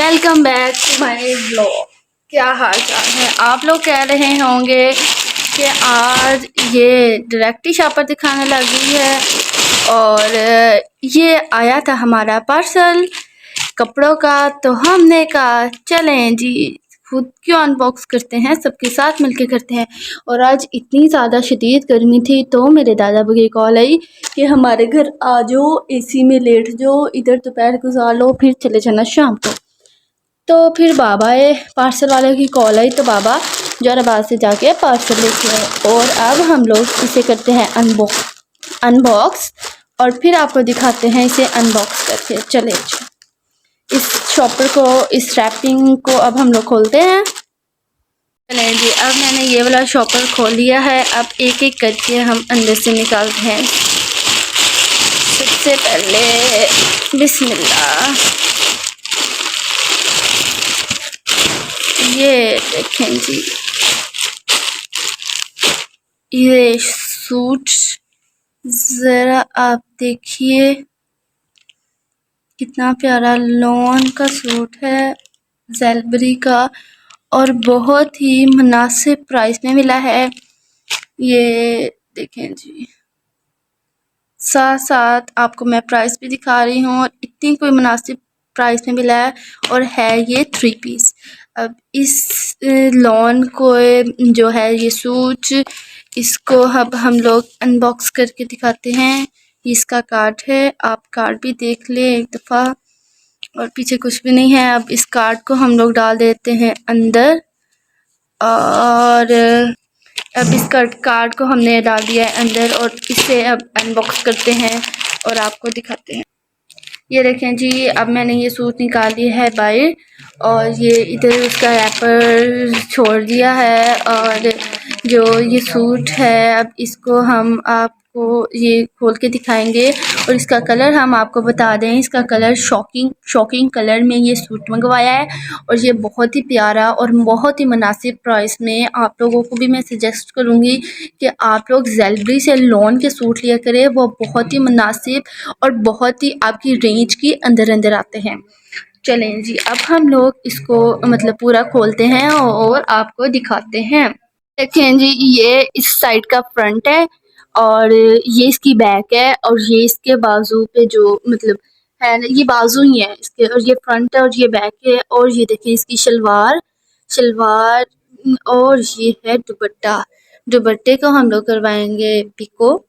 Welcome back to my blog. क्या हाल चाल है? आप लोग कह रहे होंगे कि आज ये डायरेक्टली शॉपर दिखाने लगी है और ये आया था हमारा पार्सल कपड़ों का, तो हमने कहा चलें जी खुद क्यों अनबॉक्स करते हैं, सबके साथ मिलके करते हैं। और आज इतनी ज़्यादा शदीद गर्मी थी तो मेरे दादा की कॉल आई कि हमारे घर आ जाओ, एसी में लेट जाओ, इधर दोपहर गुजार लो, फिर चले जाना शाम को। तो फिर बाबा पार्सल वाले की कॉल आई तो बाबा जौराबाद से जाके पार्सल लेके आए और अब हम लोग इसे करते हैं अनबॉक्स और फिर आपको दिखाते हैं इसे अनबॉक्स करके। चले इस शॉपर को, इस रैपिंग को अब हम लोग खोलते हैं। चले जी, अब मैंने ये वाला शॉपर खोल लिया है। अब एक एक करके हम अंदर से निकालते हैं। सबसे पहले बिस्मिल्लाह, ये देखें जी, ये सूट ज़रा आप देखिए कितना प्यारा लॉन का सूट है, ज़ेलबरी का, और बहुत ही मुनासिब प्राइस में मिला है। ये देखें जी, साथ साथ आपको मैं प्राइस भी दिखा रही हूँ और इतनी कोई मुनासिब प्राइस में मिला है और है ये 3 पीस। अब इस लॉन को जो है ये सूट, इसको अब हम लोग अनबॉक्स करके दिखाते हैं। इसका कार्ड है, आप कार्ड भी देख लें एक दफ़ा, और पीछे कुछ भी नहीं है। अब इस कार्ड को हम लोग डाल देते हैं अंदर और अब इस कार्ड को हमने डाल दिया है अंदर और इसे अब अनबॉक्स करते हैं और आपको दिखाते हैं। ये देखें जी, अब मैंने ये सूट निकाल लिया है बाहर और ये इधर उसका रैपर छोड़ दिया है। और जो ये सूट है अब इसको हम आपको ये खोल के दिखाएंगे और इसका कलर हम आपको बता दें, इसका कलर शॉकिंग कलर में ये सूट मंगवाया है और ये बहुत ही प्यारा और बहुत ही मुनासिब प्राइस में। आप लोगों को भी मैं सजेस्ट करूँगी कि आप लोग ज़ेलबरी से लॉन के सूट लिया करें, वो बहुत ही मुनासिब और बहुत ही आपकी रेंज की अंदर आते हैं। चलें जी, अब हम लोग इसको मतलब पूरा खोलते हैं और आपको दिखाते हैं। देखें जी, ये इस साइड का फ्रंट है और ये इसकी बैक है और ये इसके बाजू पे जो मतलब है ना, ये बाजू ही है इसके, और ये फ्रंट है और ये बैक है। और ये देखें इसकी शलवार और ये है दुपट्टा। दुपट्टे को हम लोग करवाएंगे पिको।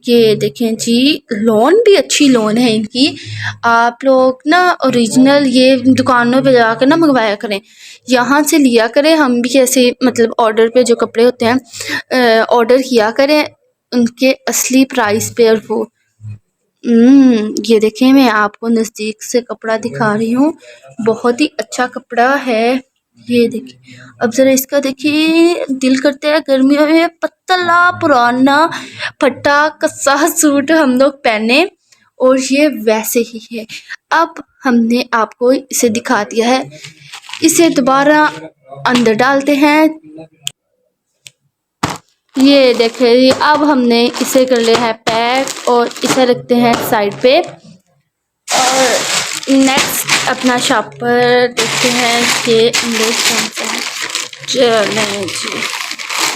ये देखें जी, लोन भी अच्छी लोन है इनकी। आप लोग ना ओरिजिनल ये दुकानों पे जाकर ना मंगवाया करें, यहाँ से लिया करें। हम भी ऐसे मतलब ऑर्डर पे जो कपड़े होते हैं ऑर्डर किया करें उनके असली प्राइस पे। और वो ये देखें, मैं आपको नज़दीक से कपड़ा दिखा रही हूँ, बहुत ही अच्छा कपड़ा है। ये देखिए, अब ज़रा इसका देखिए, दिल करता है गर्मियों में पतला पुराना फटा कसा सूट हम लोग पहने और ये वैसे ही है। अब हमने आपको इसे दिखा दिया है, इसे दोबारा अंदर डालते हैं। ये देखिए, अब हमने इसे कर लिया है पैक और इसे रखते हैं साइड पे। और नेक्स्ट अपना शॉपर देखते हैं कि अंदर कौन सा है। चलें जी,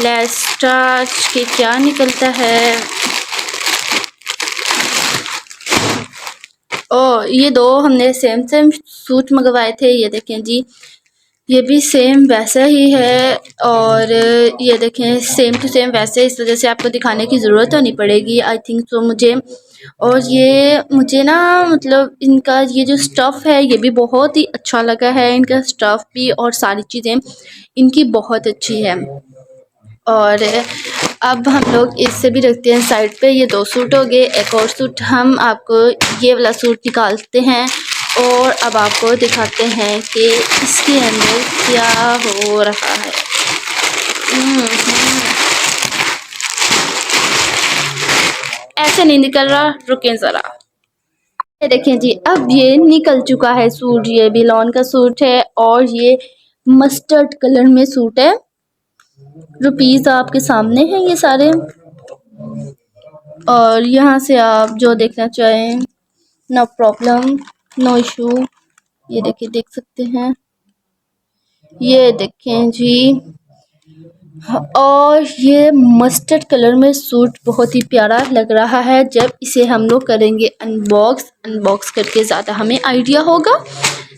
लेट्स स्टार्ट कि क्या निकलता है। और ये दो हमने सेम सूट मंगवाए थे। ये देखें जी, ये भी सेम वैसा ही है और ये देखें सेम टू सेम वैसे, इस वजह से आपको दिखाने की ज़रूरत तो नहीं पड़ेगी आई थिंक सो मुझे। और ये मुझे ना मतलब इनका ये जो स्टफ़ है ये भी बहुत ही अच्छा लगा है, इनका स्टफ़ भी और सारी चीज़ें इनकी बहुत अच्छी है। और अब हम लोग इससे भी रखते हैं साइड पे। ये 2 सूट हो गए, एक और सूट हम आपको ये वाला सूट निकालते हैं और अब आपको दिखाते हैं कि इसके अंदर क्या हो रहा है। ऐसे नहीं निकल रहा, रुकें ज़रा। ये देखें जी, अब ये निकल चुका है सूट। ये भी लॉन का सूट है और ये मस्टर्ड कलर में सूट है। रुपीस आपके सामने हैं ये सारे, और यहाँ से आप जो देखना चाहें नो प्रॉब्लम, नो इशू। ये देखिए, देख सकते हैं, ये देखें जी। और ये मस्टर्ड कलर में सूट बहुत ही प्यारा लग रहा है। जब इसे हम लोग करेंगे अनबॉक्स करके ज़्यादा हमें आइडिया होगा।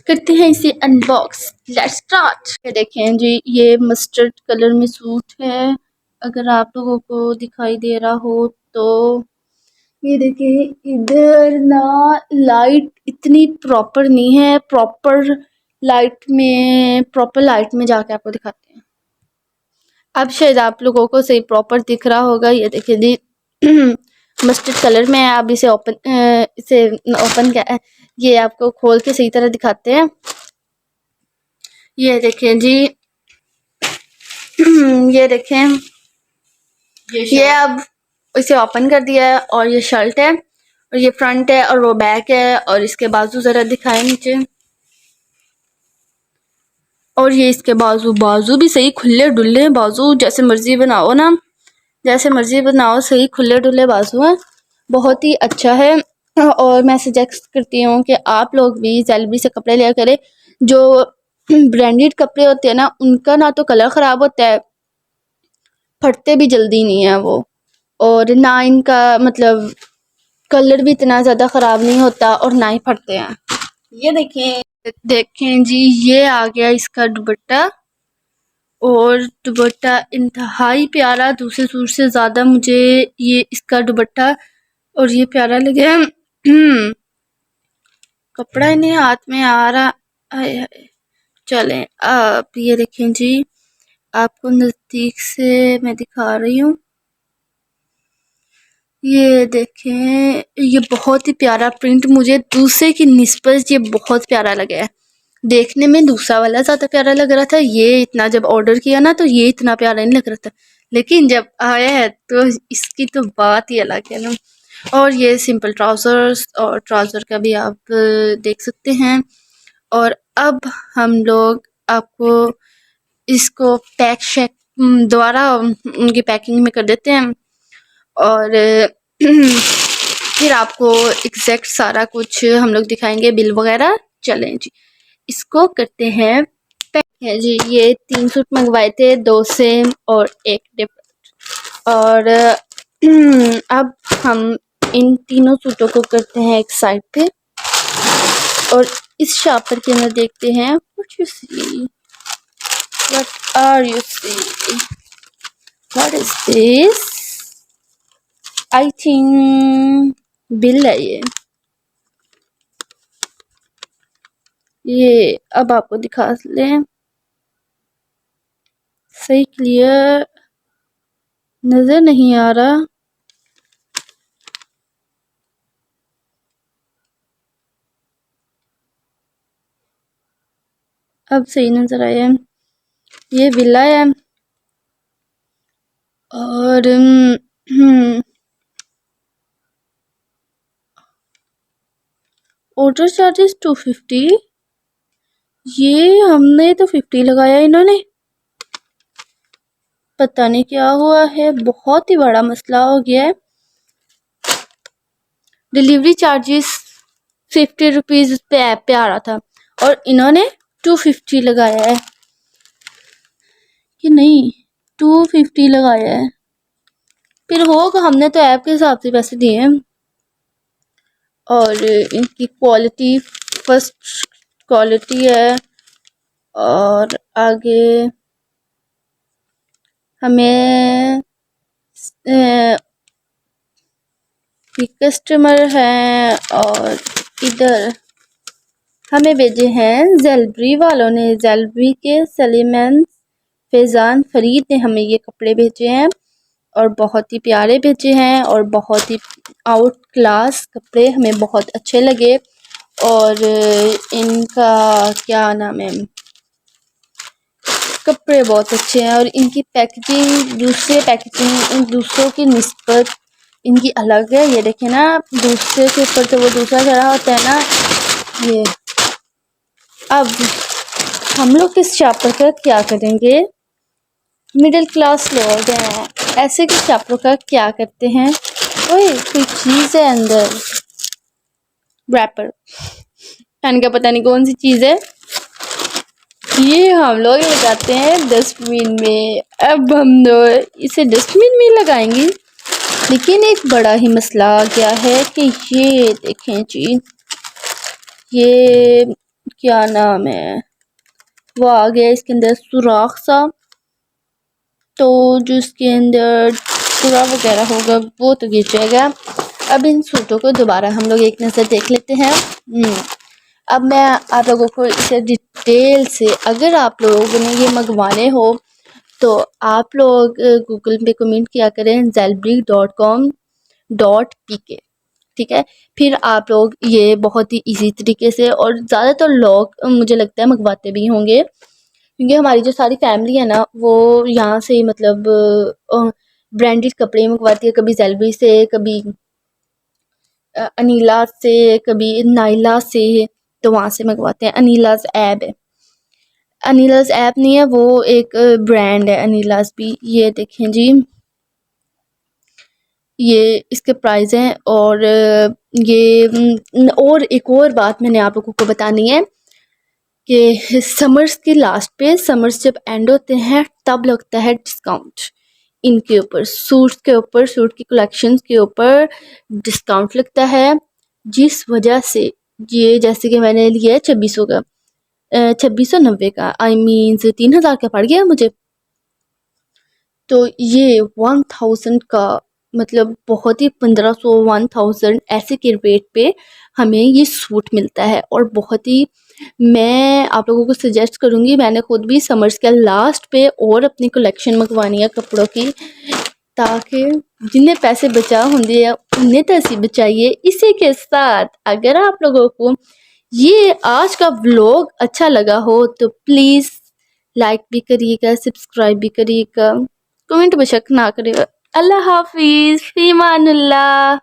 करते हैं इसे अनबॉक्स, लेट्स स्टार्ट। ये देखें जी, ये मस्टर्ड कलर में सूट है, अगर आप लोगों को दिखाई दे रहा हो तो। ये देखिए, इधर ना लाइट इतनी प्रॉपर नहीं है, प्रॉपर लाइट में जाके आपको दिखाते हैं। अब शायद आप लोगों को सही प्रॉपर दिख रहा होगा। ये देखिए जी, मस्टर्ड कलर में है। अब इसे ओपन क्या, ये आपको खोल के सही तरह दिखाते हैं। ये देखें जी, ये देखें, ये अब इसे ओपन कर दिया है और ये शर्ट है और ये फ्रंट है और वो बैक है। और इसके बाजू जरा दिखाएं नीचे, और ये इसके बाजू भी सही खुले डुले बाजू, जैसे मर्जी बनाओ ना, जैसे मर्जी बनाओ, सही खुले डुले बाजू हैं, बहुत ही अच्छा है। और मैं सजेस्ट करती हूँ कि आप लोग भी ज़ेलबरी से कपड़े लिया करें। जो ब्रांडेड कपड़े होते हैं ना, उनका ना तो कलर ख़राब होता है, फटते भी जल्दी नहीं है वो, और ना इनका मतलब कलर भी इतना ज़्यादा ख़राब नहीं होता और ना ही फटते हैं। ये देखें जी, ये आ गया इसका दुपट्टा, और दुपट्टा इंतहाई प्यारा, दूसरे सूट से ज़्यादा मुझे ये इसका दुपट्टा और ये प्यारा लगे। कपड़ा ही नहीं हाथ में आ रहा। हाय हाय। चलें, अब ये देखें जी, आपको नज़दीक से मैं दिखा रही हूँ। ये देखें, ये बहुत ही प्यारा प्रिंट, मुझे दूसरे की निस्बत ये बहुत प्यारा लगा है। देखने में दूसरा वाला ज़्यादा प्यारा लग रहा था, ये इतना जब ऑर्डर किया ना तो ये इतना प्यारा नहीं लग रहा था, लेकिन जब आया है तो इसकी तो बात ही अलग है ना। और ये सिंपल ट्राउज़र्स, और ट्राउज़र का भी आप देख सकते हैं। और अब हम लोग आपको इसको दोबारा उनकी पैकिंग में कर देते हैं, और फिर आपको एग्जैक्ट सारा कुछ हम लोग दिखाएंगे, बिल वगैरह। चलें जी, इसको करते हैं पैक। है जी, ये 3 सूट मंगवाए थे, 2 सेम और 1 डिफरेंट। और अब हम इन तीनों सूटों को करते हैं एक साइड पे, और इस शॉपर के अंदर देखते हैं what are you see, what is this. I think bill है ये अब आपको दिखा लें, सही क्लियर नजर नहीं आ रहा। अब सही नजर आया, ये बिल है। और ऑर्डर चार्जेस 250, ये हमने तो 50 लगाया, इन्होंने पता नहीं क्या हुआ है, बहुत ही बड़ा मसला हो गया है। डिलीवरी चार्जेस 50 रुपीज़ पे ऐप पे आ रहा था और इन्होंने 250 लगाया है कि नहीं, 250 लगाया है। फिर होगा, हमने तो ऐप के हिसाब से पैसे दिए हैं। और इनकी क्वालिटी फर्स्ट क्वालिटी है। और आगे हमें कस्टमर हैं, और इधर हमें भेजे हैं ज़ेलबरी वालों ने, ज़ेलबरी के सलीमान फैज़ान फरीद ने हमें ये कपड़े भेजे हैं, और बहुत ही प्यारे भेजे हैं, और बहुत ही आउट क्लास कपड़े हमें बहुत अच्छे लगे। और इनका क्या नाम है, कपड़े बहुत अच्छे हैं, और इनकी पैकेजिंग दूसरों की निस्बत इनकी अलग है। ये देखें ना, दूसरे के ऊपर तो वो दूसरा चढ़ा होता है ना, ये। अब हम लोग इस शॉपर का क्या करेंगे, मिडिल क्लास लोग हैं, ऐसे के शॉपर का क्या करते हैं। ओए, कोई चीज़ है अंदर, रैपर। मैंने कहा पता नहीं कौन सी चीज़ है। ये हम लोग लगाते हैं डस्टबिन में। अब हम लोग इसे डस्टबिन में लगाएंगे, लेकिन एक बड़ा ही मसला आ गया है कि ये देखें जी, ये क्या नाम है, वो आ गया इसके अंदर सुराख सा, तो जो इसके अंदर पूरा वगैरह होगा वो तो गिर जाएगा। अब इन सूटों को दोबारा हम लोग एक नज़र देख लेते हैं। अब मैं आप लोगों को इसे डिटेल से, अगर आप लोगों ने ये मंगवाने हो तो आप लोग गूगल पे कमेंट किया करें zelbrick.com.pk, ठीक है। फिर आप लोग ये बहुत ही इजी तरीके से, और ज़्यादातर लोग मुझे लगता है मंगवाते भी होंगे, क्योंकि हमारी जो सारी फैमिली है ना वो यहाँ से ही मतलब ब्रांडेड कपड़े मंगवाती है, कभी जेलबरी से, कभी अनीला से, कभी नाइला से, तो वहाँ से मंगवाते हैं। अनीलाज ऐप है, अनीलाज ऐप नहीं है, वो एक ब्रांड है अनीलाज भी। ये देखें जी, ये इसके प्राइस हैं। और ये और एक और बात मैंने आप लोगों को बतानी है कि समर्स की लास्ट पे, समर्स जब एंड होते हैं तब लगता है डिस्काउंट इनके ऊपर, सूट्स के ऊपर, सूट की कलेक्शंस के ऊपर डिस्काउंट लगता है, जिस वजह से ये जैसे कि मैंने लिया है 2600 का, 2690 का, आई मीन्स 3000 का पड़ गया मुझे। तो ये 1000 का मतलब बहुत ही 1500 1000 ऐसे के रेट पे हमें ये सूट मिलता है। और बहुत ही, मैं आप लोगों को सजेस्ट करूँगी, मैंने खुद भी समर्स के लास्ट पे और अपनी कलेक्शन मंगवानी है कपड़ों की, ताकि जिन्हें पैसे बचा होंगे या उन्हें तो ऐसी बचाइए। इसी के साथ अगर आप लोगों को ये आज का व्लॉग अच्छा लगा हो तो प्लीज़ लाइक भी करिएगा, सब्सक्राइब भी करिएगा, कमेंट बेशक ना करिएगा। अल्लाह हाफिज़, फी अमानिल्लाह।